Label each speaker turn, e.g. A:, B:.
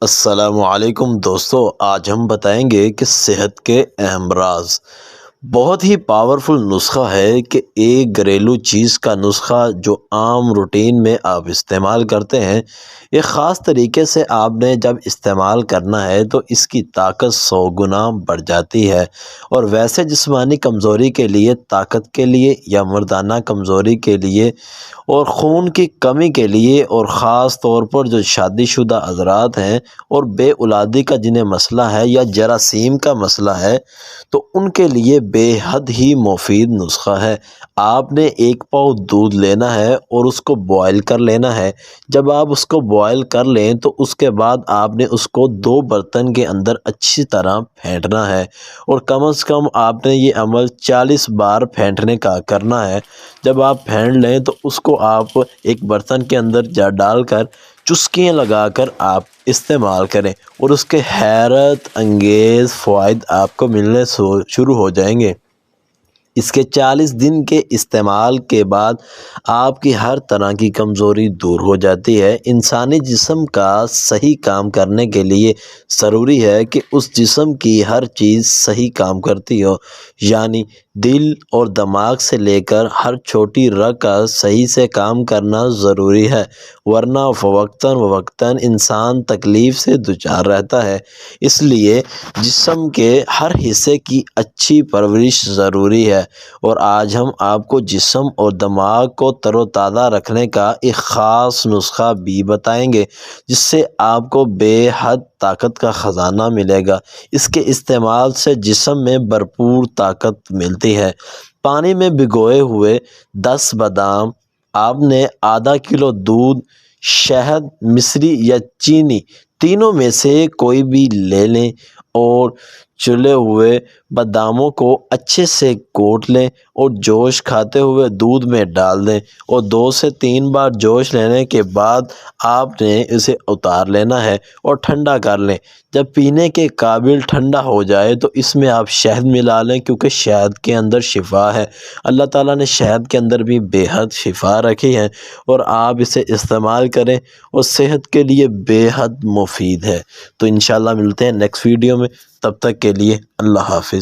A: السلام علیکم دوستو، آج ہم بتائیں گے کہ صحت کے اہم راز۔ بہت ہی پاورفل نسخہ ہے کہ ایک گھریلو چیز کا نسخہ جو عام روٹین میں آپ استعمال کرتے ہیں، ایک خاص طریقے سے آپ نے جب استعمال کرنا ہے تو اس کی طاقت 100 گنا بڑھ جاتی ہے۔ اور ویسے جسمانی کمزوری کے لیے، طاقت کے لیے یا مردانہ کمزوری کے لیے اور خون کی کمی کے لیے، اور خاص طور پر جو شادی شدہ حضرات ہیں اور بے اولادی کا جنہیں مسئلہ ہے یا جراثیم کا مسئلہ ہے، تو ان کے لیے بے حد ہی مفید نسخہ ہے۔ آپ نے 1 پاؤ دودھ لینا ہے اور اس کو بوائل کر لینا ہے۔ جب آپ اس کو بوائل کر لیں تو اس کے بعد آپ نے اس کو 2 برتن کے اندر اچھی طرح پھینٹنا ہے، اور کم از کم آپ نے یہ عمل 40 بار پھینٹنے کا کرنا ہے۔ جب آپ پھینٹ لیں تو اس کو آپ ایک برتن کے اندر ڈال کر چسکیاں لگا کر آپ استعمال کریں، اور اس کے حیرت انگیز فوائد آپ کو ملنے شروع ہو جائیں گے۔ اس کے 40 دن کے استعمال کے بعد آپ کی ہر طرح کی کمزوری دور ہو جاتی ہے۔ انسانی جسم کا صحیح کام کرنے کے لیے ضروری ہے کہ اس جسم کی ہر چیز صحیح کام کرتی ہو، یعنی دل اور دماغ سے لے کر ہر چھوٹی رگ کا صحیح سے کام کرنا ضروری ہے، ورنہ فوقتاً انسان تکلیف سے دچار رہتا ہے۔ اس لیے جسم کے ہر حصے کی اچھی پرورش ضروری ہے، اور آج ہم آپ کو جسم اور دماغ کو تر و تازہ رکھنے کا ایک خاص نسخہ بھی بتائیں گے، جس سے آپ کو بے حد طاقت کا خزانہ ملے گا۔ اس کے استعمال سے جسم میں بھرپور طاقت ملتی ہے۔ پانی میں بھگوئے ہوئے 10 بادام، آپ نے ½ کلو دودھ، شہد، مصری یا چینی، تینوں میں سے کوئی بھی لے لیں، اور چلے ہوئے باداموں کو اچھے سے کوٹ لیں اور جوش کھاتے ہوئے دودھ میں ڈال دیں، اور 2 سے 3 بار جوش لینے کے بعد آپ نے اسے اتار لینا ہے اور ٹھنڈا کر لیں۔ جب پینے کے قابل ٹھنڈا ہو جائے تو اس میں آپ شہد ملا لیں، کیونکہ شہد کے اندر شفا ہے۔ اللہ تعالیٰ نے شہد کے اندر بھی بے حد شفا رکھی ہے، اور آپ اسے استعمال کریں، اور صحت کے لیے بے حد مفید ہے۔ تو انشاءاللہ ملتے ہیں نیکسٹ ویڈیو میں، تب تک کے لیے اللہ حافظ۔